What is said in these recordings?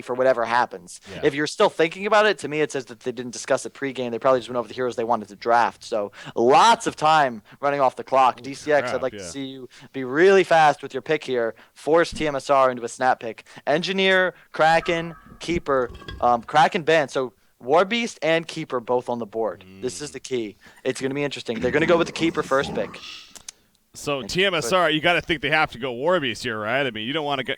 for whatever happens. Yeah. If you're still thinking about it, to me it says that they didn't discuss it pregame. They probably just went over the heroes they wanted to draft. So lots of time running off the clock. Holy DCX, I'd crap, like to yeah. see you be really fast with your pick here. Force TMSR into a snap pick. Engineer, Kraken, Keeper, Kraken ban. So War Beast and Keeper both on the board. This is Mm. the key. It's going to be interesting. They're going to go with the Keeper first pick. So And TMSR, you got to think they have to go Warbeast here, right? I mean, you don't want to give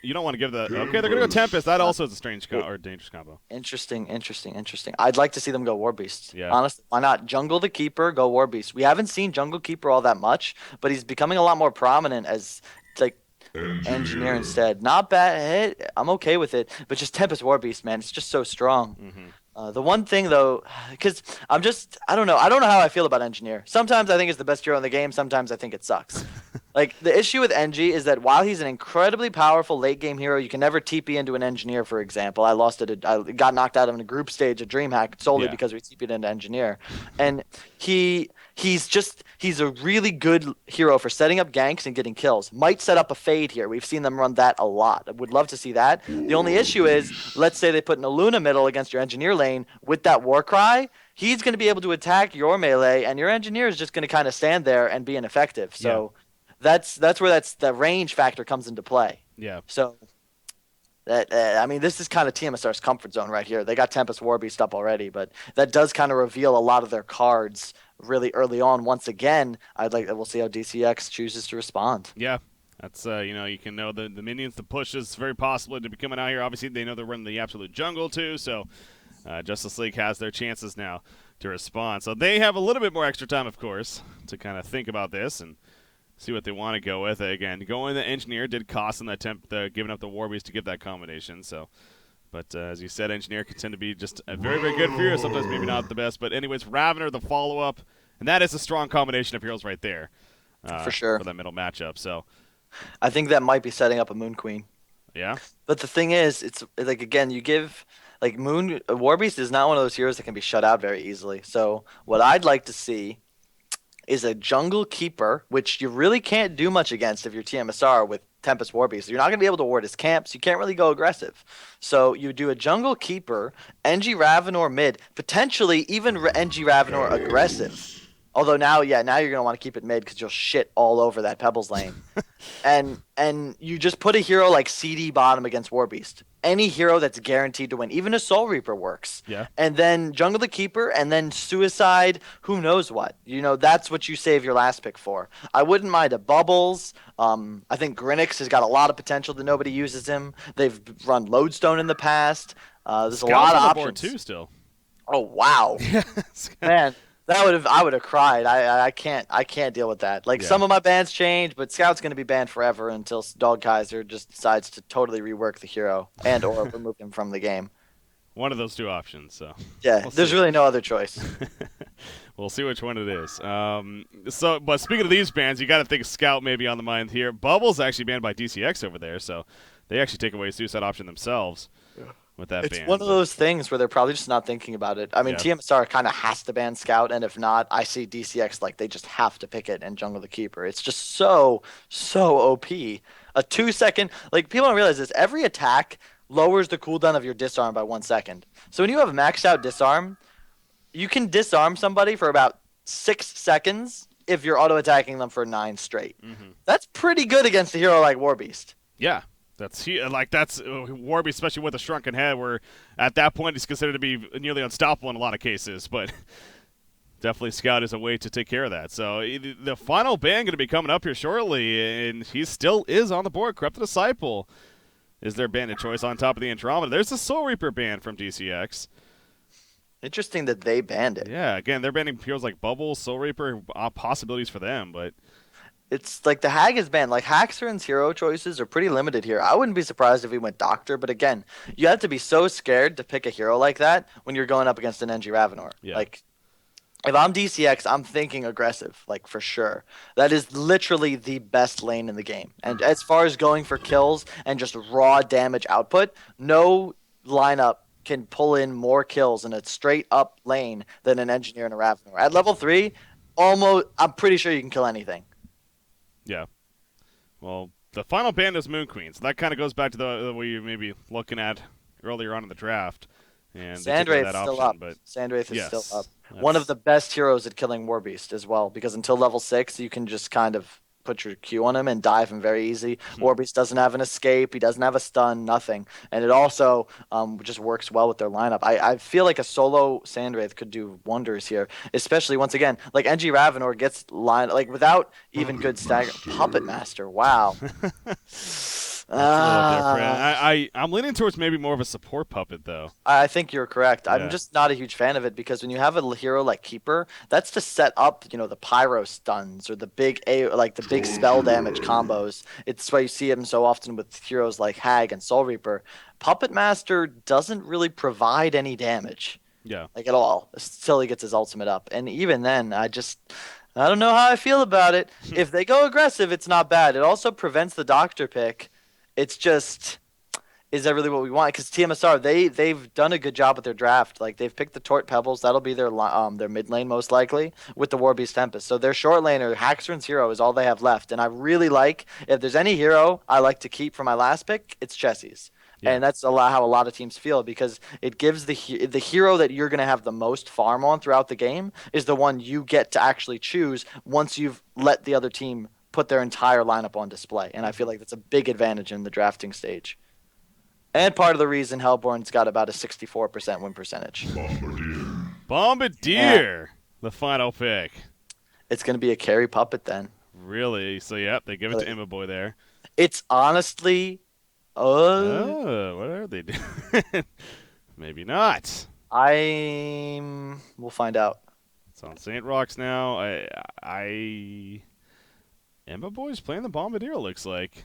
the okay. They're gonna go Tempest. That also is a strange or dangerous combo. Interesting. I'd like to see them go War Beast. Yeah. Honestly, why not jungle the Keeper, go War Beast? We haven't seen Jungle Keeper all that much, but he's becoming a lot more prominent as like engineer instead. Not bad hit. I'm okay with it, but just Tempest War Beast, man, it's just so strong. Mm-hmm. The one thing though, because I don't know. I don't know how I feel about Engineer. Sometimes I think it's the best hero in the game. Sometimes I think it sucks. Like the issue with Engie is that while he's an incredibly powerful late game hero, you can never TP into an Engineer. For example, I got knocked out of a group stage at DreamHack solely Yeah. because we TP'd into Engineer, and he's a really good hero for setting up ganks and getting kills. Might set up a fade here. We've seen them run that a lot. I would love to see that. The only issue is, let's say they put an Luna middle against your Engineer lane with that Warcry. He's going to be able to attack your melee, and your Engineer is just going to kind of stand there and be ineffective. So that's where the range factor comes into play. Yeah. So that I mean, this is kind of TMSR's comfort zone right here. They got Tempest Warbeast up already, but that does kind of reveal a lot of their cards really early on. Once again, we'll see how DCX chooses to respond. Yeah. That's you can know the minions, the pushes very possibly to be coming out here. Obviously, they know they're running the absolute jungle too, so Justice League has their chances now to respond. So they have a little bit more extra time, of course, to kind of think about this and see what they want to go with. Again, going the Engineer did cost them that giving up the Warbeast to give that combination. So, but as you said, Engineer can tend to be just a very, very good hero. Sometimes maybe not the best. But anyways, Ravener, the follow-up, and that is a strong combination of heroes right there. For sure. For that middle matchup. So, I think that might be setting up a Moon Queen. yeah. But the thing is, it's like, again, you give like Warbeast is not one of those heroes that can be shut out very easily. So what I'd like to see is a Jungle Keeper, which you really can't do much against if you're TMSR with Tempest Warbeast. You're not going to be able to ward his camps. You can't really go aggressive. So you do a Jungle Keeper, NG Ravenor mid, potentially even NG Ravenor aggressive. Although now you're gonna want to keep it mid because you'll shit all over that Pebbles lane, and you just put a hero like CD bottom against Warbeast. Any hero that's guaranteed to win, even a Soul Reaper works. Yeah. And then Jungle the Keeper, and then Suicide. Who knows what? That's what you save your last pick for. I wouldn't mind a Bubbles. I think Grinix has got a lot of potential that nobody uses him. They've run Lodestone in the past. There's a lot of on the options. board too, still. Oh wow, man. I would have cried. I can't deal with that. Like some of my bans change, but Scout's going to be banned forever until Dog Kaiser just decides to totally rework the hero and or remove him from the game. One of those two options. So yeah, there's really no other choice. We'll see which one it is. But speaking of these bans, you got to think Scout may be on the mind here. Bubble's actually banned by DCX over there, so they actually take away a suicide option themselves. With that it's ban, one of those things where they're probably just not thinking about it. I mean, TMSR kind of has to ban Scout, and if not, I see DCX like they just have to pick it and Jungle the Keeper. It's just so OP. A 2-second, like people don't realize this. Every attack lowers the cooldown of your disarm by 1 second. So when you have maxed out disarm, you can disarm somebody for about 6 seconds if you're auto attacking them for 9 straight. Mm-hmm. That's pretty good against a hero like Warbeast. Yeah. That's Warby, especially with a shrunken head, where at that point he's considered to be nearly unstoppable in a lot of cases. But definitely Scout is a way to take care of that. So the final ban going to be coming up here shortly, and he still is on the board. Corrupted Disciple is their banded choice on top of the Andromeda. There's the Soul Reaper ban from DCX. Interesting that they banned it. Yeah, again, they're banning heroes like Bubble, Soul Reaper, possibilities for them, but it's like the Hag is banned. Like Haxorn's hero choices are pretty limited here. I wouldn't be surprised if he went Doctor, but again, you have to be so scared to pick a hero like that when you're going up against an NG Ravenor. Yeah. Like, if I'm DCX, I'm thinking aggressive, like for sure. That is literally the best lane in the game. And as far as going for kills and just raw damage output, no lineup can pull in more kills in a straight up lane than an Engineer and a Ravenor. At level 3, I'm pretty sure you can kill anything. Yeah. Well, the final ban is Moon Queen, so that kind of goes back to the way you may be looking at earlier on in the draft, and they took away that Sandwraith's still option. up. But Sandwraith is still up. yes, One of that's the best heroes at killing Warbeast as well, because until level 6, you can just kind of put your Q on him and dive him very easy. Warbeast doesn't have an escape. He doesn't have a stun, nothing. And it also just works well with their lineup. I feel like a solo Sandwraith could do wonders here, especially once again, like NG Ravenor gets line like without even good stagger. Puppet Master, wow. that's a little different. Ah. I'm leaning towards maybe more of a support puppet though. I think you're correct. I'm Yeah. just not a huge fan of it because when you have a hero like Keeper, that's to set up, the pyro stuns or the like the big spell damage combos. It's why you see him so often with heroes like Hag and Soul Reaper. Puppet Master doesn't really provide any damage, Yeah. like at all, until he gets his ultimate up. And even then, I don't know how I feel about it. If they go aggressive, it's not bad. It also prevents the doctor pick. It's just, is that really what we want? Because tmsR, they've done a good job with their draft. Like they've picked the Tort Pebbles. That'll be their mid lane most likely with the Warbeast Tempest. So their short laner, Haxorn's hero, is all they have left. And I really like, if there's any hero I like to keep for my last pick, it's Chessie's. Yeah. And that's how a lot of teams feel because it gives the hero that you're going to have the most farm on throughout the game is the one you get to actually choose once you've let the other team put their entire lineup on display. And I feel like that's a big advantage in the drafting stage. And part of the reason Hellborn's got about a 64% win percentage. Bombardier, the final pick. It's going to be a carry puppet then. Really? So yep, they give it to Emma Boy there. It's honestly, Oh, what are they doing? Maybe not. we'll find out. It's on St. Rocks now. Emma Boy's playing the Bombardier. Looks like.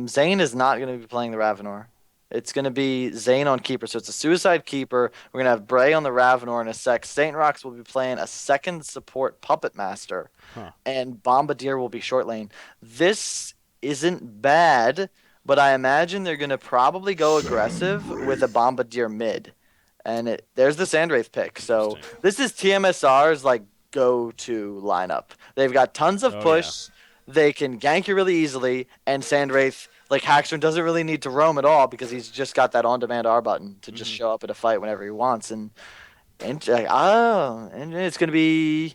Zane is not going to be playing the Ravenor. It's going to be Zane on Keeper. So it's a Suicide Keeper. We're going to have Bray on the Ravenor in a sec. St. Rocks will be playing a second support Puppet Master. Huh. And Bombardier will be short lane. This isn't bad, but I imagine they're going to probably go aggressive with a Bombardier mid. And there's the Sandwraith pick. So this is tmsR's like go-to lineup. They've got tons of push. They can gank you really easily, and Sandwraith, like Haxorn, doesn't really need to roam at all because he's just got that on-demand R button to just show up at a fight whenever he wants. And it's gonna be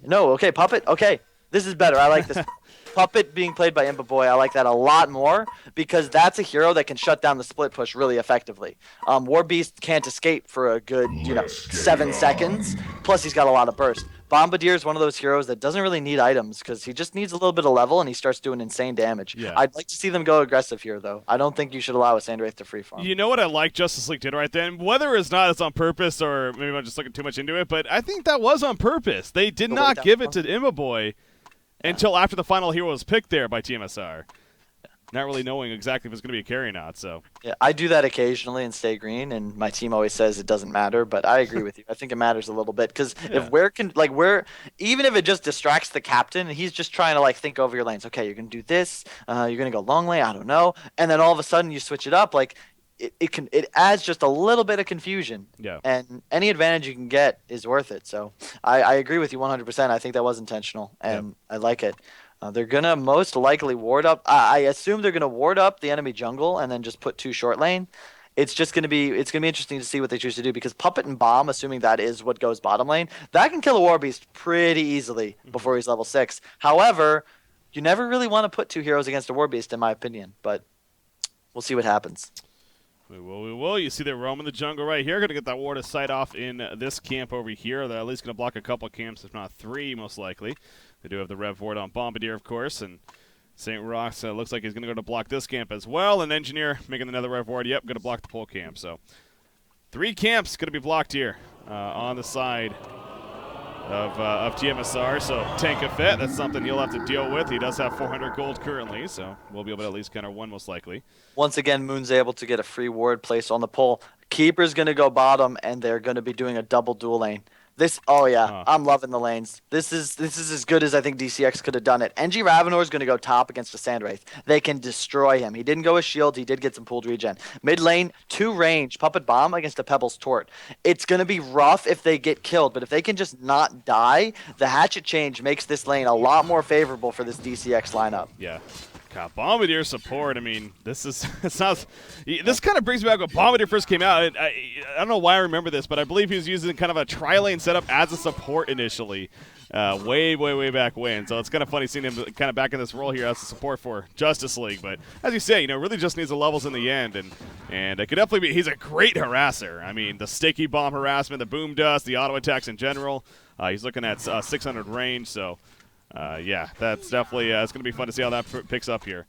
Puppet. Okay, this is better. I like this. Puppet being played by Impa Boy, I like that a lot more because that's a hero that can shut down the split push really effectively. Warbeast can't escape for a good 7 seconds. Plus, he's got a lot of burst. Bombardier is one of those heroes that doesn't really need items because he just needs a little bit of level and he starts doing insane damage. Yeah. I'd like to see them go aggressive here, though. I don't think you should allow a Sandwraith to free farm. You know what I like Justice League did right then? Whether it's not it's on purpose or maybe I'm just looking too much into it, but I think that was on purpose. They did not give it to Emma Boy until after the final hero was picked there by tmsR. Not really knowing exactly if it's going to be a carry or not. So yeah, I do that occasionally and stay green, and my team always says it doesn't matter, but I agree with you. I think it matters a little bit because if even if it just distracts the captain, and he's just trying to like think over your lanes. Okay, you're gonna do this. You're gonna go long lane. I don't know, and then all of a sudden you switch it up. Like it adds just a little bit of confusion. Yeah. And any advantage you can get is worth it. So I agree with you 100%. I think that was intentional, and I like it. They're gonna most likely ward up. I assume they're gonna ward up the enemy jungle and then just put 2 short lane. It's gonna be interesting to see what they choose to do because Puppet and Bomb, assuming that is what goes bottom lane, that can kill a Warbeast pretty easily before he's level 6. However, you never really want to put 2 heroes against a Warbeast, in my opinion. But we'll see what happens. We will. You see they're roaming the jungle right here. Going to get that ward of sight off in this camp over here. They're at least going to block a couple of camps, if not 3, most likely. They do have the Rev ward on Bombardier, of course, and St. Rocks looks like he's going to go to block this camp as well. And Engineer making another Rev ward. Yep, going to block the pole camp. So 3 camps going to be blocked here on the side of tmsR. So Tank of Fit, that's something he'll have to deal with. He does have 400 gold currently, so we'll be able to at least counter 1 most likely. Once again, Moon's able to get a free ward placed on the pole. Keeper's going to go bottom, and they're going to be doing a double dual lane. I'm loving the lanes. This is as good as I think DCX could have done it. NG Ravenor is going to go top against a Sandwraith. They can destroy him. He didn't go with shield. He did get some pooled regen. Mid lane, 2 range, Puppet Bomb against a Pebbles Tort. It's going to be rough if they get killed, but if they can just not die, the hatchet change makes this lane a lot more favorable for this DCX lineup. Yeah. God, Bombardier support. I mean, this is it sounds. This kind of brings me back when Bombardier first came out. I don't know why I remember this, but I believe he was using kind of a tri-lane setup as a support initially, way back when. So it's kind of funny seeing him kind of back in this role here as a support for Justice League. But as you say, really just needs the levels in the end, and it could definitely be. He's a great harasser. I mean, the sticky bomb harassment, the boom dust, the auto attacks in general. He's looking at 600 range, so. Yeah, that's definitely it's going to be fun to see how that picks up here.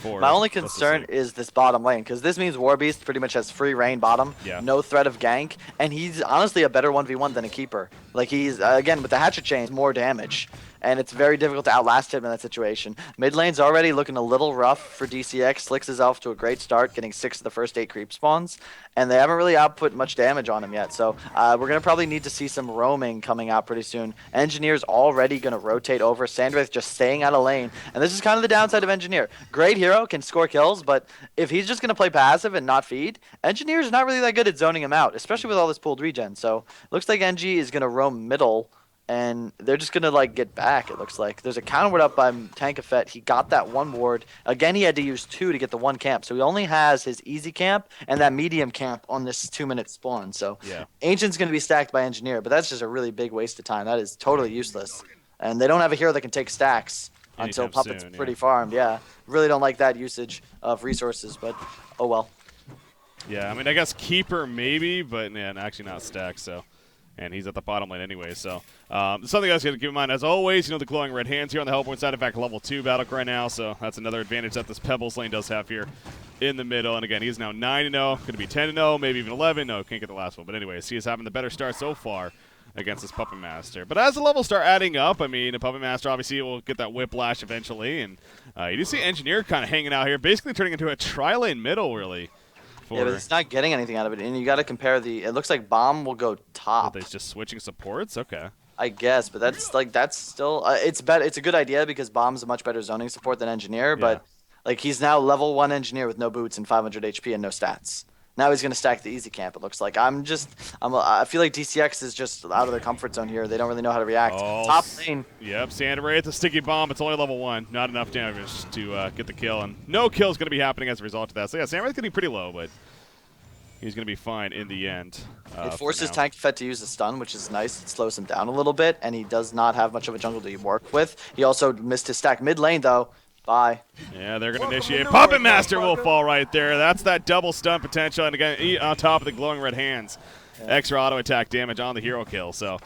My only concern is this bottom lane, because this means Warbeast pretty much has free reign bottom, no threat of gank, and he's honestly a better 1v1 than a keeper. Like he's, again, with the hatchet chain, more damage, and it's very difficult to outlast him in that situation. Mid lane's already looking a little rough for DCX. Slicks is off to a great start, getting 6 of the first 8 creep spawns, and they haven't really output much damage on him yet, so we're going to probably need to see some roaming coming out pretty soon. Engineer's already going to rotate over. Sandwraith just staying out of lane, and this is kind of the downside of Engineer. Great hero, can score kills, but if he's just going to play passive and not feed, Engineer's not really that good at zoning him out, especially with all this pooled regen. So looks like NG is going to roam middle, and they're just going to like get back, it looks like. There's a counter ward up by Tankafet. He got that 1 ward. Again, he had to use 2 to get the 1 camp, so he only has his easy camp and that medium camp on this 2-minute spawn. So Ancient's going to be stacked by Engineer, but that's just a really big waste of time. That is totally useless. And they don't have a hero that can take stacks until Puppet's pretty farmed. Yeah, really don't like that usage of resources, but oh well. Yeah, I mean, I guess Keeper maybe, but actually not stacked, so. And he's at the bottom lane anyway, so. Something else you got to keep in mind, as always, the glowing red hands here on the help point side. In fact, level 2 Battlecry now, so that's another advantage that this Pebbles lane does have here in the middle. And again, he's now 9-0, going to be 10-0, maybe even 11. No, can't get the last one. But anyways, he is having the better start so far against this Puppet Master. But as the levels start adding up, I mean, the Puppet Master obviously will get that whiplash eventually, and you do see Engineer kind of hanging out here, basically turning into a tri-lane middle, really. Yeah, but it's not getting anything out of it, and you got to compare the. It looks like Bomb will go top. They're just switching supports, okay. I guess, but that's still it's better. It's a good idea because Bomb's a much better zoning support than Engineer, but like he's now level 1 Engineer with no boots and 500 HP and no stats. Now he's going to stack the easy camp, it looks like. I feel like DCX is just out of their comfort zone here. They don't really know how to react. Oh, top lane. Yep, Sandwraith, the sticky bomb. It's only level 1. Not enough damage to get the kill, and no kill is going to be happening as a result of that. So yeah, Sandwraith's getting pretty low, but he's going to be fine in the end. It forces Tankafet to use the stun, which is nice. It slows him down a little bit, and he does not have much of a jungle to work with. He also missed his stack mid lane, though. Bye. Yeah, they're going to initiate. Puppet Master will fall right there. That's that double stun potential, and again, on top of the glowing red hands. Extra auto attack damage on the hero kill. So,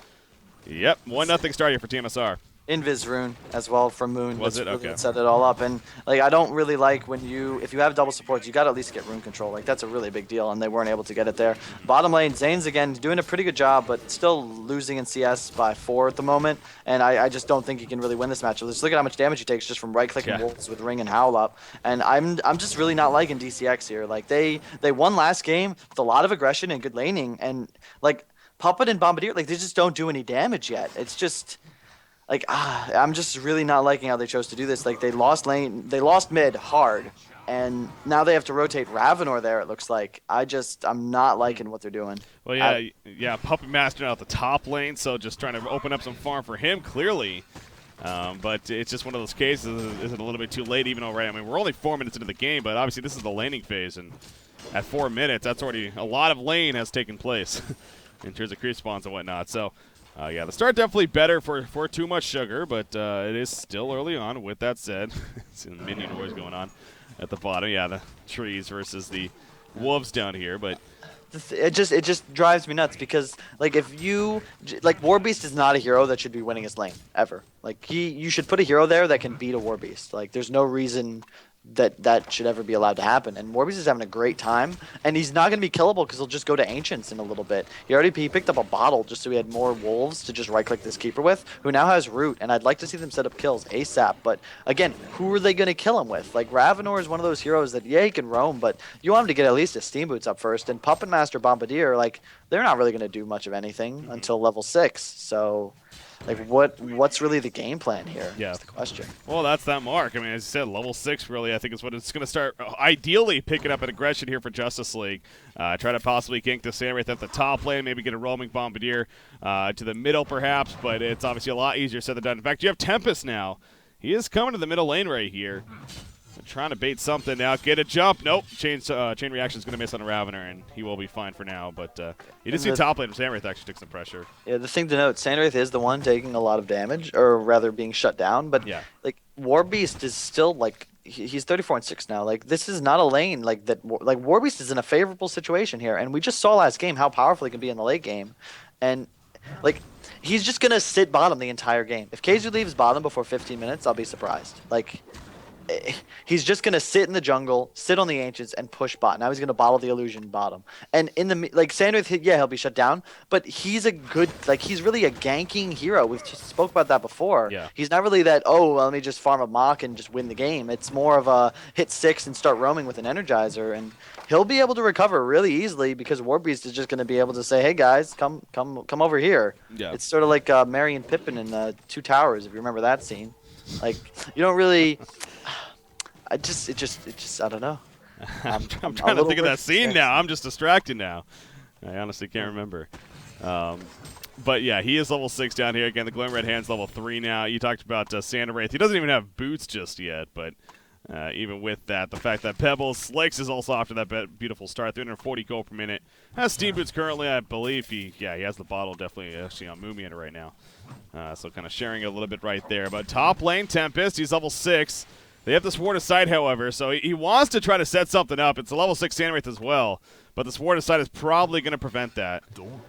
yep, 1-0 start here for tmsR. Invis rune as well from Moon. Was it? Okay. Set it all up, and like I don't really like when if you have double supports, you got to at least get rune control. Like that's a really big deal, and they weren't able to get it there. Bottom lane, Zane's again doing a pretty good job, but still losing in CS by 4 at the moment. And I just don't think he can really win this match. Just look at how much damage he takes just from right-clicking wolves with Ring and Howl up. And I'm just really not liking DCX here. Like they won last game with a lot of aggression and good laning, and like Puppet and Bombardier, like they just don't do any damage yet. It's just. Like, I'm just really not liking how they chose to do this. Like, they lost mid hard, and now they have to rotate Ravenor there, it looks like. I'm not liking what they're doing. Well, yeah, Puppet Master out the top lane, so just trying to open up some farm for him, clearly. But it's just one of those cases. Is it a little bit too late even already? I mean, we're only 4 minutes into the game, but obviously this is the laning phase, and at 4 minutes, that's already a lot of lane has taken place in terms of creep spawns and whatnot. So. Yeah, the start definitely better for Too Much Sugar, but it is still early on. With that said, some minion wars going on at the bottom. Yeah, the trees versus the wolves down here, but it just drives me nuts because like Warbeast is not a hero that should be winning his lane ever. Like you should put a hero there that can beat a Warbeast. Like there's no reason that should ever be allowed to happen. And Warbeast is having a great time, and he's not going to be killable because he'll just go to Ancients in a little bit. He picked up a bottle just so he had more wolves to just right-click this keeper with, who now has root, and I'd like to see them set up kills ASAP. But again, who are they going to kill him with? Like Ravenor is one of those heroes that, yeah, he can roam, but you want him to get at least his Steam Boots up first, and Puppet Master Bombardier, like, they're not really going to do much of anything until level 6, so... Like, what's really the game plan here? Yeah. Is the question. Well, that's that mark. I mean, as you said, level 6 really, I think, is what it's going to start ideally picking up an aggression here for Justice League. Try to possibly gank the Sandwraith at the top lane, maybe get a roaming Bombardier to the middle perhaps, but it's obviously a lot easier said than done. In fact, you have Tempest now. He is coming to the middle lane right here. They're trying to bait something now. Get a jump. Nope. Chain reaction is going to miss on a Ravener, and he will be fine for now. But you did And see top lane from Samwraith actually took some pressure. yeah, the thing to note, Sandwraith is the one taking a lot of damage, or rather being shut down. But Yeah. like Warbeast is still like he's 34-6 now. Like this is not a lane like that. Like Warbeast is in a favorable situation here, and we just saw last game how powerful he can be in the late game, and like he's just gonna sit bottom the entire game. If KZU leaves bottom before 15 minutes, I'll be surprised. Like he's just gonna sit in the jungle, sit on the ancients, and push bot. Now he's gonna bottle the illusion bottom. And in the like Sandwith, yeah, he'll be shut down, but he's a good he's really a ganking hero. We've just spoke about that before. Yeah. He's not really that. Oh, well, let me just farm a mock and just win the game. It's more of a hit 6 and start roaming with an energizer, and he'll be able to recover really easily because Warbeast is just gonna be able to say, hey guys, come over here. Yeah. It's sort of like Merry and Pippin in Two Towers, if you remember that scene. Like you don't really. It just, I don't know. I'm trying to think of that scene now. I'm just distracted now. I honestly can't remember. But yeah, he is level 6 down here. Again, the Glowing Red Hand's level 3 now. You talked about Sandwraith. He doesn't even have boots just yet, but even with that, the fact that Pebbles, Slicks is also off to that beautiful start, 340 gold per minute. Has Steam Boots currently, I believe. He has the bottle definitely actually on Moomian right now. So kind of sharing it a little bit right there. But top lane, Tempest, he's level 6. They have this ward of sight, however, so he wants to try to set something up. It's a level 6 Sandwraith as well, but this ward of sight is probably going to prevent that.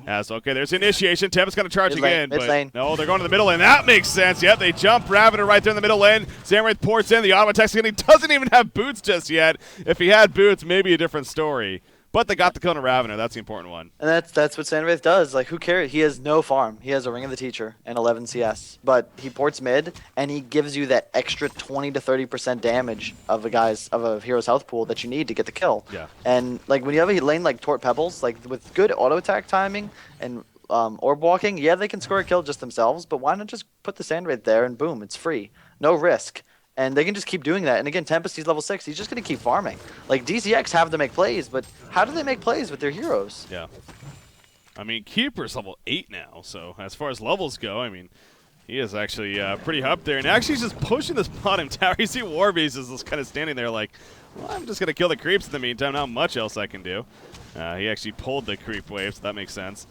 Okay, there's initiation. Tempest going to charge again, but no, they're going to the middle lane. That makes sense. Yep, they jump Ravener right there in the middle lane. Sandwraith ports in. The auto attack's again. He doesn't even have boots just yet. If he had boots, maybe a different story. But they got the kill on Ravener. That's the important one. And that's what Sandwraith does. Like, who cares? He has no farm. He has a Ring of the Teacher and 11 CS. But he ports mid, and he gives you that extra 20 to 30% damage of a hero's health pool that you need to get the kill. Yeah. And like when you have a lane like Tort Pebbles, like with good auto attack timing and orb walking, yeah, they can score a kill just themselves. But why not just put the Sandwraith there and boom, it's free, no risk. And they can just keep doing that. And again, Tempest, he's level 6. He's just going to keep farming. Like, DCX have to make plays, but how do they make plays with their heroes? Yeah. I mean, Keeper's level 8 now, so as far as levels go, I mean, he is actually pretty up there. And actually, he's just pushing this bottom tower. You see Warbeast is just kind of standing there like, well, I'm just going to kill the creeps in the meantime. Not much else I can do. He actually pulled the creep wave, so that makes sense.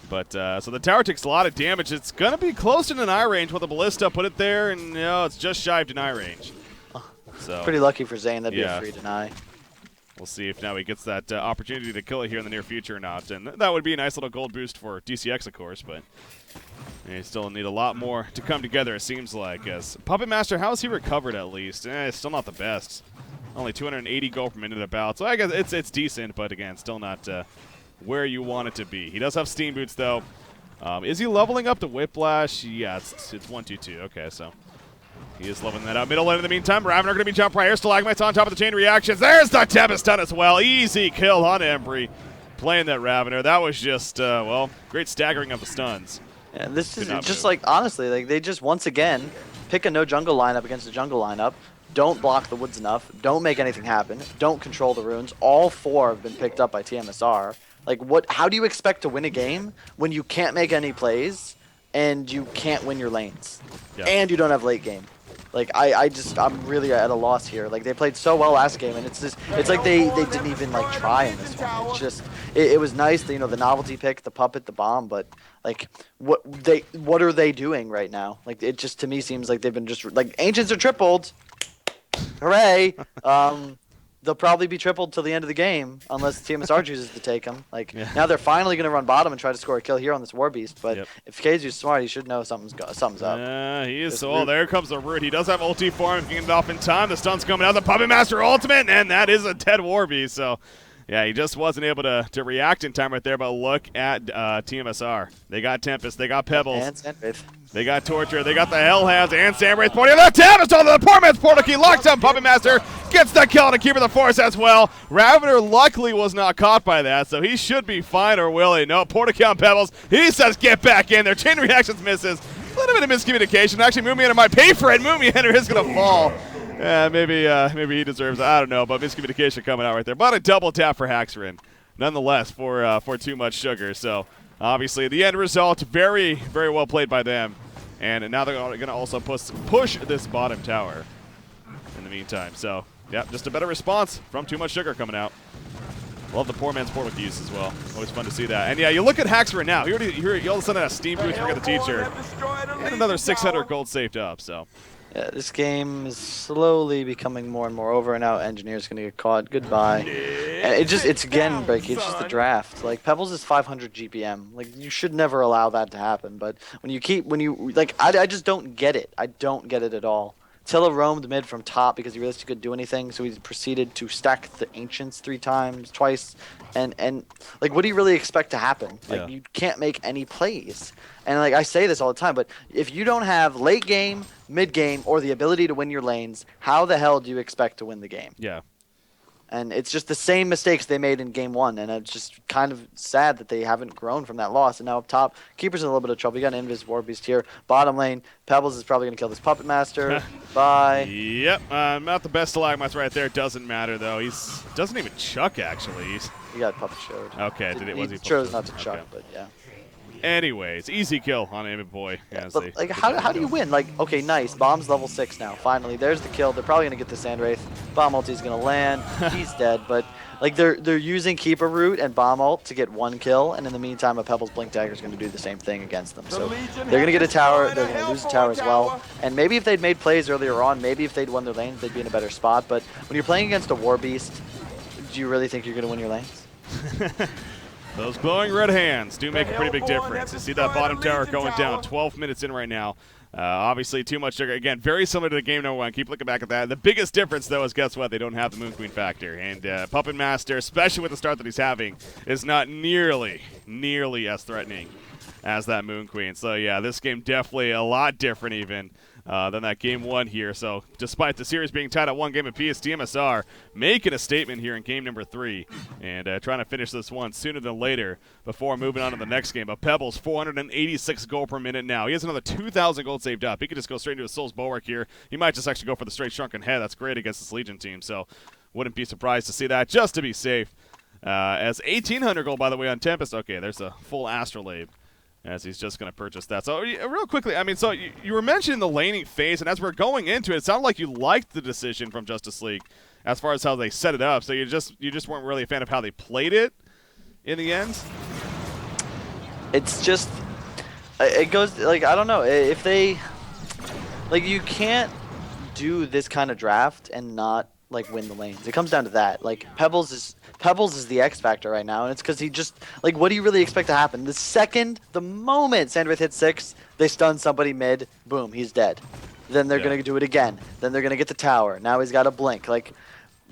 But so the tower takes a lot of damage. It's going to be close to deny range with a ballista. Put it there, and it's just shy of deny range. So pretty lucky for Zane. That'd be a free deny. We'll see if now he gets that opportunity to kill it here in the near future or not. And that would be a nice little gold boost for DCX, of course. But you still need a lot more to come together, it seems like. As Puppet Master, how has he recovered at least? It's still not the best. Only 280 gold per minute about. So I guess it's decent, but again, still not where you want it to be. He does have Steam Boots, though. Is he leveling up the Whiplash? Yeah, it's 1-2-2. Okay, so he is leveling that up. Middle lane in the meantime. Ravener going to be jump right here. Stalagmites on top of the chain reactions. There's the Tempest done as well. Easy kill on Embry. Playing that Ravener. That was just, well, great staggering of the stuns. Yeah, this is just like, honestly, like they just, once again, pick a no jungle lineup against a jungle lineup. Don't block the woods enough. Don't make anything happen. Don't control the runes. All 4 have been picked up by tmsR. Like, how do you expect to win a game when you can't make any plays and you can't win your lanes? Yeah. And you don't have late game? Like, I'm really at a loss here. Like, they played so well last game, and it's like they didn't even, like, try in this one. It's just, it was nice, the novelty pick, the puppet, the bomb, but, like, what are they doing right now? Like, it just, to me, seems like they've been just, like, Ancients are tripled. Hooray. They'll probably be tripled till the end of the game unless tmsR chooses to take them. Like, now they're finally going to run bottom and try to score a kill here on this Warbeast. But if KZU's smart, he should know something's up. Yeah, he is. So, there comes the root. He does have ulti for him. If he can get it off in time, the stun's coming out. The Puppet Master ultimate, and that is a dead Warbeast. So, yeah, he just wasn't able to react in time right there. But look at tmsR. They got Tempest. They got Pebbles. And Sandwraith. They got Torture, they got the Hellhounds, and Sandwraith pointing at the Tempest on the poor man's portal key, locks up Puppet Master, gets the kill on the Keeper of the Forest as well. Ravener luckily was not caught by that, so he should be fine, or will he? No, portal key on Pebbles, he says get back in there, chain reactions misses, a little bit of miscommunication, actually Moomianer might pay for it, Moomianer is going to fall. Maybe he deserves it, I don't know, but miscommunication coming out right there. But a double tap for Haxrin, nonetheless, for too much sugar, so obviously the end result, very, very well played by them. And now they're going to also push this bottom tower in the meantime. So Yeah, just a better response from Too Much Sugar coming out. Love the poor man's Portal use as well. Always fun to see that. And yeah, you look at Hacks right now. You all of a sudden have Steam Boots, forget the teacher. And another 600 gold saved up, so. Yeah, this game is slowly becoming more and more over, and now Engineer's gonna get caught. Goodbye. And it's again, Breaky, it's just the draft. Like, Pebbles is 500 GPM. Like, you should never allow that to happen. But I just don't get it. I don't get it at all. Tilla roamed mid from top because he realized he couldn't do anything, so he proceeded to stack the Ancients twice, and like, what do you really expect to happen? Like, you can't make any plays. And like, I say this all the time, but if you don't have late game, mid game, or the ability to win your lanes, how the hell do you expect to win the game? Yeah. And it's just the same mistakes they made in game 1, and it's just kind of sad that they haven't grown from that loss. And now up top, Keeper's in a little bit of trouble. You got an Invis Warbeast here. Bottom lane, Pebbles is probably going to kill this Puppet Master. Bye. Yep, not the best stalagmites right there. Doesn't matter, though. Doesn't even chuck, actually. He got Puppet showed. Okay, he chose not to chuck, but yeah. Anyways, easy kill on Imit Boy. Yeah, but like, how do you win? Like, okay, nice. Bomb's level 6 now. Finally, there's the kill. They're probably gonna get the Sand Wraith. Bomb ulti's gonna land. He's dead. But like, they're using Keeper Root and Bomb ult to get 1 kill, and in the meantime, a Pebbles Blink Dagger is gonna do the same thing against them. So they're gonna get a tower. They're gonna lose a tower as well. And maybe if they'd made plays earlier on, maybe if they'd won their lanes, they'd be in a better spot. But when you're playing against a Warbeast, do you really think you're gonna win your lanes? Those glowing red hands do make a pretty big difference. You see that bottom tower going down, 12 minutes in right now. Obviously, Too Much Sugar, again, very similar to the game number 1. Keep looking back at that. The biggest difference, though, is guess what? They don't have the Moon Queen factor. And Puppet Master, especially with the start that he's having, is not nearly as threatening as that Moon Queen. So, yeah, this game definitely a lot different even than that game 1 here. So, despite the series being tied at 1 game apiece, tmsR making a statement here in game number 3 and trying to finish this one sooner than later before moving on to the next game. But Pebbles, 486 gold per minute now. He has another 2,000 gold saved up. He could just go straight into his Soul's Bulwark here. He might just actually go for the straight Shrunken Head. That's great against this Legion team, so wouldn't be surprised to see that just to be safe. As 1,800 gold, by the way, on Tempest. Okay, there's a full Astrolabe, as he's just going to purchase that. So real quickly, I mean, so you were mentioning the laning phase, and as we're going into it, it sounded like you liked the decision from Justice League as far as how they set it up. So you just weren't really a fan of how they played it in the end? It's just, it goes, like, I don't know, if they, like, you can't do this kind of draft and not, like, win the lanes. It comes down to that. Like, Pebbles is the X factor right now, and it's because he just, like, what do you really expect to happen? The moment Sand Wraith hits 6, they stun somebody mid, boom, he's dead. Then they're gonna do it again. Then they're gonna get the tower. Now he's got a blink. Like,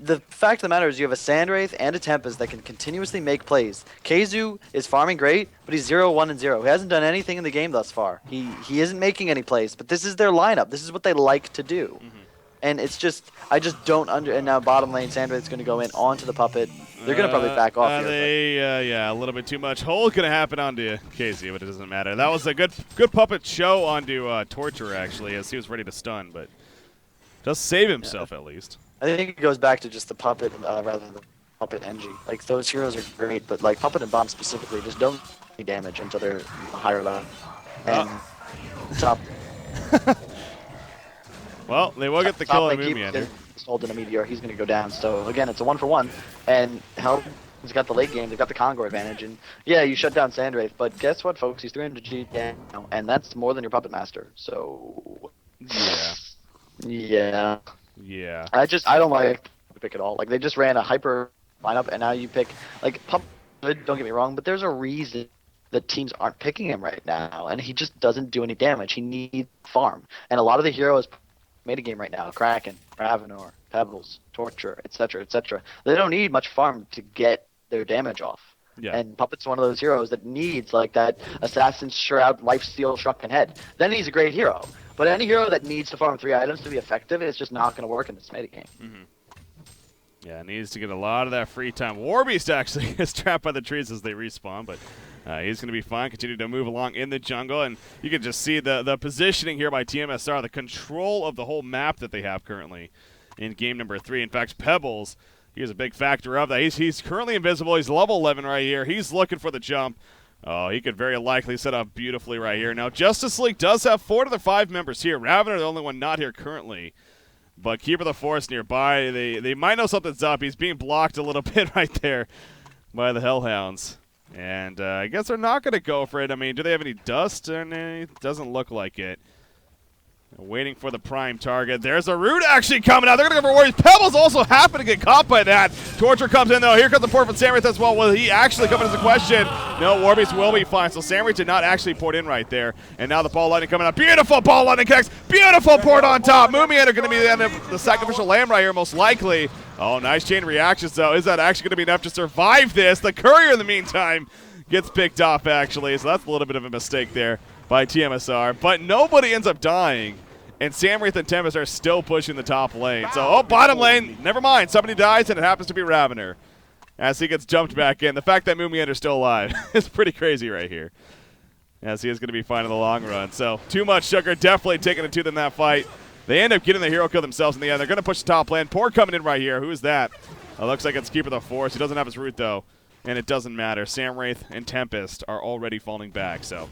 the fact of the matter is you have a Sand Wraith and a Tempest that can continuously make plays. Keizu is farming great, but he's 0-1-0. He hasn't done anything in the game thus far. He isn't making any plays, but this is their lineup. This is what they like to do. Mm-hmm. And it's just, I just don't and now bottom lane, Sand Wraith's going to go in onto the Puppet. They're going to probably back off here. Yeah, a little bit too much. Hold going to happen onto KZ, but it doesn't matter. That was a good Puppet show onto Torture, actually, as he was ready to stun, but just save himself at least. I think it goes back to just the Puppet rather than the Puppet NG. Like, those heroes are great, but like Puppet and Bomb specifically just don't do any damage until they're higher level. And top. Well, they will get the kill on Moomiander. He's holding a Meteor. He's going to go down. So, again, it's a 1-for-1. And Hell's got the late game. They've got the Kongor advantage. And, yeah, you shut down Sand Wraith. But guess what, folks? He's 300 G now. And that's more than your Puppet Master. So, yeah. I don't like the pick at all. Like, they just ran a hyper lineup. And now you pick, like, Puppet, don't get me wrong. But there's a reason that teams aren't picking him right now. And he just doesn't do any damage. He needs farm. And a lot of the heroes made a game right now. Kraken, Ravenor, Pebbles, Torture, etc., etc. They don't need much farm to get their damage off. Yeah. And Puppet's one of those heroes that needs like that Assassin's Shroud, Lifesteal, Shrunken Head. Then he's a great hero. But any hero that needs to farm 3 items to be effective is just not going to work in this meta game. Mm-hmm. Yeah, needs to get a lot of that free time. Warbeast actually is trapped by the trees as they respawn, but he's going to be fine. Continue to move along in the jungle, and you can just see the positioning here by tmsR, the control of the whole map that they have currently in game number 3. In fact, Pebbles, he's a big factor of that. He's currently invisible. He's level 11 right here. He's looking for the jump. Oh, he could very likely set up beautifully right here. Now, Justice League does have 4 to the 5 members here. Ravenor, the only one not here currently. But Keeper of the Forest nearby, they might know something's up. He's being blocked a little bit right there by the Hellhounds. And I guess they're not going to go for it. I mean, do they have any dust? It doesn't look like it. Waiting for the prime target. There's a root actually coming out. They're going to go for Warriors. Pebbles also happen to get caught by that. Torture comes in, though. Here comes the port from Samwraith as well. Will he actually come in as a question? No, Warbeast will be fine. So Samwraith did not actually port in right there. And now the ball lightning coming out. Beautiful ball lightning connects. Beautiful port on top. Moomiander going to be the end of the sacrificial lamb right here, most likely. Oh, nice chain reactions, though. Is that actually going to be enough to survive this? The courier, in the meantime, gets picked off, actually. So that's a little bit of a mistake there by tmsR. But nobody ends up dying. And Samwraith and Tempest are still pushing the top lane. So, oh, bottom lane, never mind. Somebody dies, and it happens to be Ravener as he gets jumped back in. The fact that Moomiander's still alive is pretty crazy right here, as he is going to be fine in the long run. So, too much sugar, definitely taking it to them in that fight. They end up getting the hero kill themselves in the end. They're going to push the top lane. Poor coming in right here. Who is that? It looks like it's Keeper of the Forest. He doesn't have his root, though, and it doesn't matter. Samwraith and Tempest are already falling back, so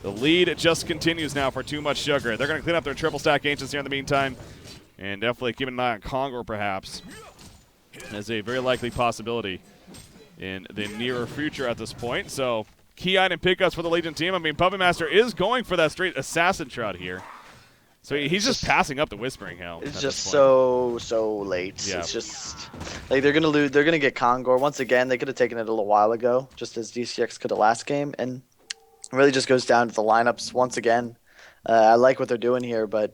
the lead just continues now for Too Much Sugar. They're going to clean up their triple stack ancients here in the meantime, and definitely keep an eye on Congo perhaps as a very likely possibility in the nearer future at this point. So key item pickups for the Legion team. I mean, Puppet Master is going for that straight assassin shroud here. So he's just passing up the Whispering Helm. It's just so late. Yeah. It's just like they're gonna lose. They're gonna get Kongor once again. They could have taken it a little while ago, just as DCX could have last game, and it really just goes down to the lineups once again. I like what they're doing here, but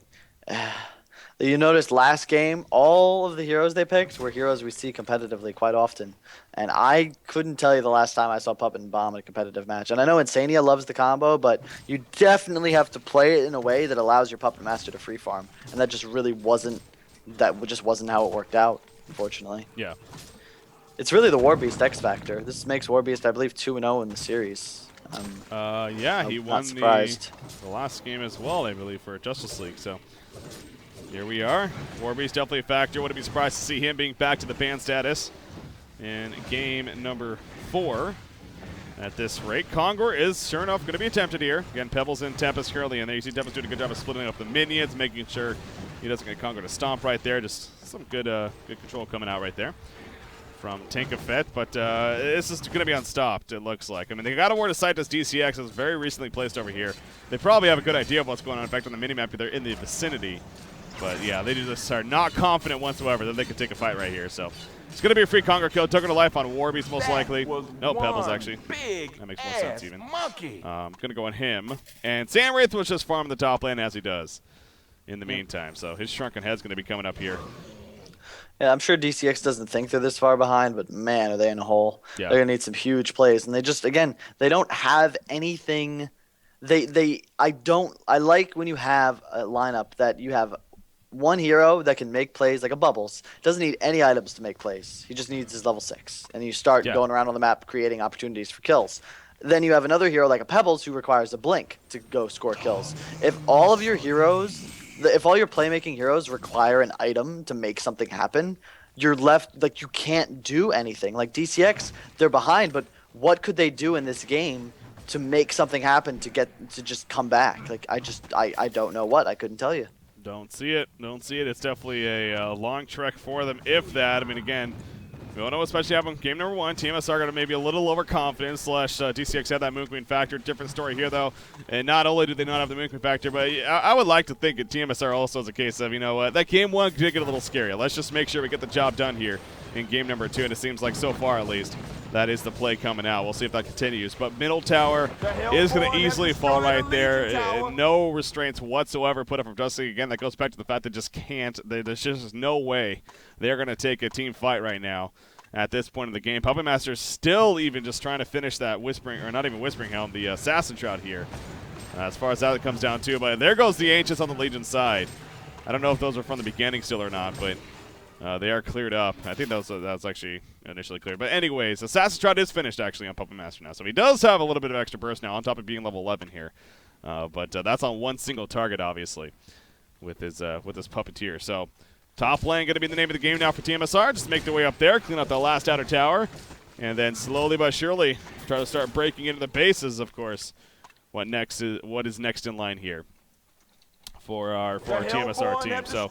you notice last game, all of the heroes they picked were heroes we see competitively quite often. And I couldn't tell you the last time I saw Puppet and Bomb in a competitive match. And I know Insania loves the combo, but you definitely have to play it in a way that allows your Puppet Master to free farm. And that just really wasn't how it worked out, unfortunately. Yeah. It's really the Warbeast X Factor. This makes Warbeast, I believe, 2-0 in the series. Yeah, he won the last game as well, I believe, for Justice League. So here we are. Warbeast definitely a factor. Wouldn't be surprised to see him being back to the ban status in game number 4 at this rate. Kongor is, sure enough, going to be attempted here. Again, Pebbles and Tempest currently in there. You see Tempest doing a good job of splitting up the minions, making sure he doesn't get Kongor to stomp right there. Just some good control coming out right there from Tinkafet, but this is going to be unstopped, it looks like. I mean, they got a word of sight as DCX is very recently placed over here. They probably have a good idea of what's going on. In fact, on the minimap, they're in the vicinity. But yeah, they just are not confident whatsoever that they can take a fight right here. So it's going to be a free Kongor kill. Took her to life on Warbeast, most likely. No, Pebbles, actually. That makes more sense, even. Going to go on him. And Samwraith was just farming the top lane as he does in the meantime. So his Shrunken Head's going to be coming up here. Yeah, I'm sure DCX doesn't think they're this far behind, but man, are they in a hole. Yeah. They're going to need some huge plays. And they just, again, they don't have anything. I like when you have a lineup that you have one hero that can make plays like a Bubbles. Doesn't need any items to make plays. He just needs his level 6. And you start going around on the map creating opportunities for kills. Then you have another hero like a Pebbles who requires a blink to go score kills. If all your playmaking heroes require an item to make something happen, you're left, like, you can't do anything. Like DCX, they're behind, but what could they do in this game to make something happen to just come back? Like, I don't know what. I couldn't tell you. Don't see it. It's definitely a long trek for them, if that. I mean, again, we don't know what's especially happened. Game number 1, tmsR got maybe a little overconfident, / DCX had that Moon Queen factor. Different story here, though. And not only do they not have the Moon Queen factor, but I would like to think at tmsR also is a case of, you know what, that game 1 did get a little scary. Let's just make sure we get the job done here in game number 2, and it seems like so far, at least, that is the play coming out. We'll see if that continues. But middle tower is going to easily fall right there. No restraints whatsoever put up from Justice League. Again, that goes back to the fact they just can't. There's just no way they're going to take a team fight right now at this point in the game. Puppet Master's still even just trying to finish that Whispering, or not even Whispering Helm, the Assassin Shroud here. As far as that comes down to. But there goes the Ancients on the Legion side. I don't know if those are from the beginning still or not, but they are cleared up. I think that was actually initially cleared. But anyways, Assassin's Shroud is finished actually on Puppet Master now. So he does have a little bit of extra burst now on top of being level 11 here. But that's on one single target, obviously, with his Puppeteer. So top lane going to be the name of the game now for tmsR. Just make their way up there, clean up the last outer tower, and then slowly but surely try to start breaking into the bases, of course. What is next in line here for our tmsR team. So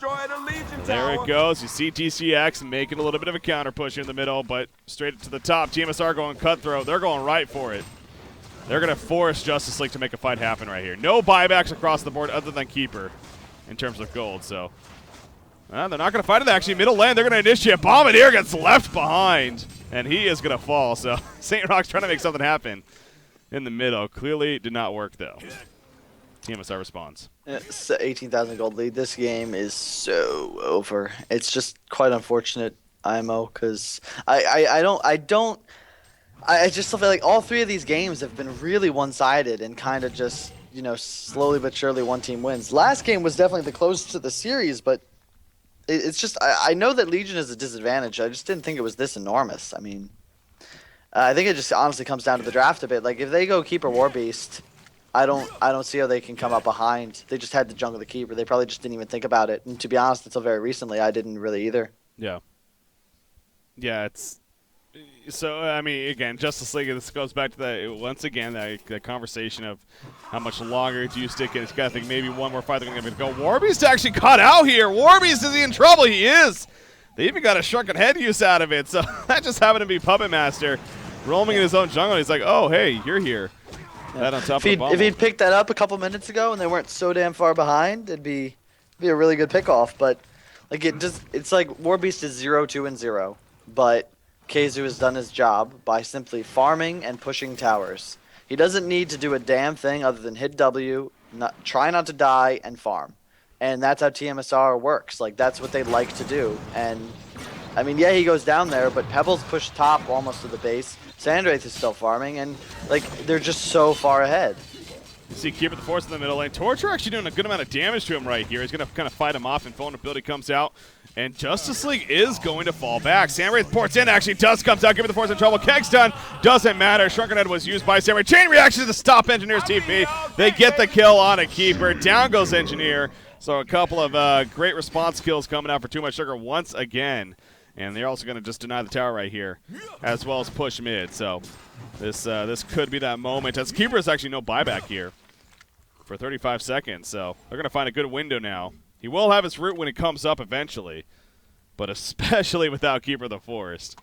there it goes. You see TCX making a little bit of a counter push in the middle, but straight to the top. tmsR going cutthroat. They're going right for it. They're going to force Justice League to make a fight happen right here. No buybacks across the board other than Keeper in terms of gold. So they're not going to fight it. Actually, middle lane, they're going to initiate. Bombardier gets left behind, and he is going to fall. So St. Rock's trying to make something happen in the middle. Clearly did not work, though. tmsR responds. It's 18,000 gold lead. This game is so over. It's just quite unfortunate, IMO, because I just feel like all three of these games have been really one-sided and kind of just, you know, slowly but surely one team wins. Last game was definitely the closest to the series, but it's just I know that Legion is a disadvantage. I just didn't think it was this enormous. I mean, I think it just honestly comes down to the draft a bit. Like if they go Keeper War Beast, I don't see how they can come up behind. They just had to jungle the Keeper. They probably just didn't even think about it. And to be honest, until very recently, I didn't really either. Yeah. Yeah, it's so. I mean, again, Justice League. This goes back to that once again that conversation of how much longer do you stick in. It's got to think maybe one more fight they're going to go. Warbeast actually caught out here. Warbeast, is he in trouble? He is. They even got a shrunken head use out of it. So that just happened to be Puppet Master roaming in his own jungle. He's like, oh hey, you're here. Yeah. That on top if he'd picked that up a couple minutes ago and they weren't so damn far behind, it'd be a really good pickoff. But like it's like Warbeast is 0-2-0, but Keizu has done his job by simply farming and pushing towers. He doesn't need to do a damn thing other than hit W, try not to die, and farm. And that's how tmsR works. Like, that's what they like to do. And, I mean, yeah, he goes down there, but Pebbles pushed top almost to the base. Sandraith is still farming, and, like, they're just so far ahead. You see Keeper the Force in the middle lane. Torture actually doing a good amount of damage to him right here. He's going to kind of fight him off, and vulnerability comes out. And Justice League is going to fall back. Samwraith ports in, actually does comes out. Keeper the Force in trouble. Keg stun doesn't matter. Shrunken Head was used by Samwraith. Chain reaction to stop Engineer's TP. They get the kill on a Keeper. Down goes Engineer. So a couple of great response kills coming out for Too Much Sugar once again. And they're also going to just deny the tower right here, as well as push mid. So this could be that moment. As Keeper is actually no buyback here for 35 seconds. So they're going to find a good window now. He will have his root when it comes up eventually, but especially without Keeper the Forest,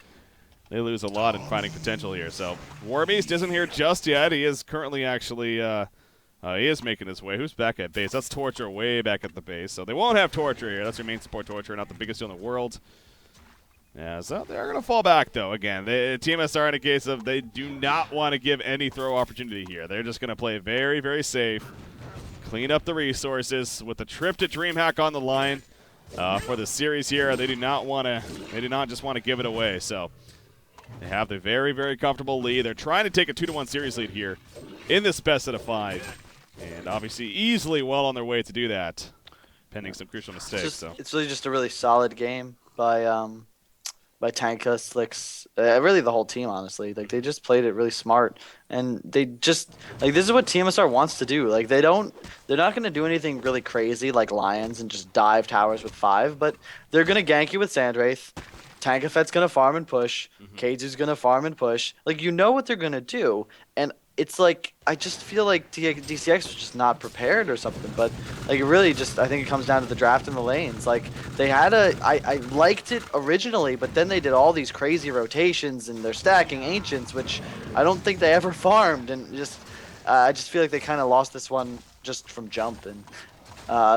they lose a lot in fighting potential here. So Warbeast isn't here just yet. He is currently actually he is making his way. Who's back at base? That's Torture way back at the base. So they won't have Torture here. That's your main support Torture, not the biggest deal in the world. Yeah, so they're going to fall back, though. Again, tmsR in a case of they do not want to give any throw opportunity here. They're just going to play very, very safe. Clean up the resources with the trip to DreamHack on the line for the series here. They do not just want to give it away. So they have the very, very comfortable lead. They're trying to take a 2-1 series lead here in this best out of 5, and obviously easily well on their way to do that, pending some crucial mistakes. It's really just a really solid game by Tanka, Slicks, really the whole team, honestly. Like, they just played it really smart, and they just, like, this is what tmsR wants to do. Like, they're not going to do anything really crazy like Lions and just dive towers with 5, but they're going to gank you with Sandraith. Tankafet's going to farm and push. Keizu's going to farm and push. Like, you know what they're going to do, and it's like, I just feel like DCX was just not prepared or something, but like, it really just, I think it comes down to the draft and the lanes. Like, they had I liked it originally, but then they did all these crazy rotations and they're stacking Ancients, which I don't think they ever farmed, and just, I just feel like they kind of lost this one just from jump, and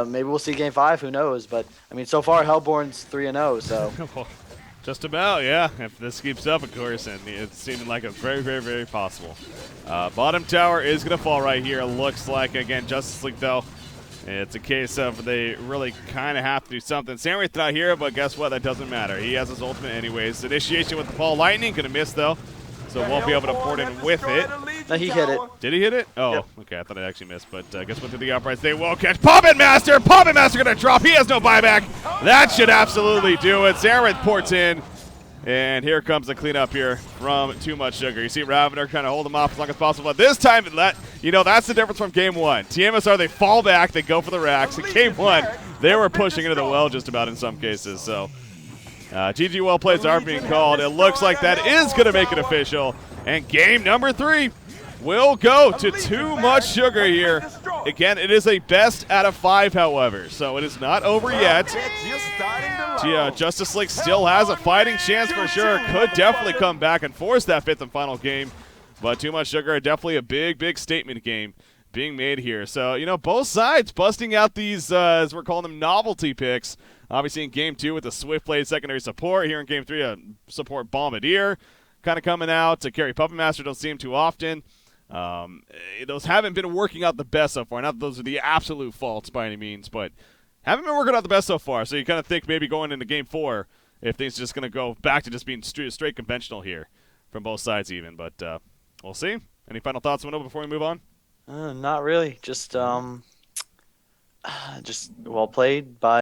maybe we'll see game 5, who knows, but I mean, so far Hellborn's 3-0, so. Just about, yeah. If this keeps up, of course, and it's seeming like it's very, very, very possible. Bottom tower is going to fall right here. Looks like, again, Justice League, though. It's a case of they really kind of have to do something. Samwraith's not here, but guess what? That doesn't matter. He has his ultimate anyways. Initiation with the Ball Lightning. Going to miss, though. So won't be able to port in with it. No, he hit it. Did he hit it? Oh, yep. Okay. I thought I actually missed, but I guess went through the uprights. They will catch Puppet Master. Puppet Master going to drop. He has no buyback. That should absolutely do it. Samwraith ports in. And here comes the cleanup here from Too Much Sugar. You see Ravener kind of hold him off as long as possible. But this time, that's the difference from game 1. tmsR, they fall back. They go for the racks. In game 1, they were pushing into the well just about in some cases. So GG well plays are being called. It looks like that is going to make it official. And game number 3 will go to Too Much Sugar here Again, it is a best out of 5, however, so it is not over yet. Justice League still has a fighting chance for sure. Could definitely come back and force that 5th and final game, but Too Much Sugar, definitely a big statement game being made here. So, both sides busting out these, as we're calling them, novelty picks. Obviously in Game 2 with the Swiftblade secondary support. Here in Game 3, support Bombardier kind of coming out. To carry Puppet Master don't see him too often. Those haven't been working out the best so far. Not that those are the absolute faults by any means, but haven't been working out the best so far. So you kind of think maybe going into Game 4, if things are just going to go back to just being straight conventional here from both sides even. But we'll see. Any final thoughts, Winnow, before we move on? Not really. Just well played by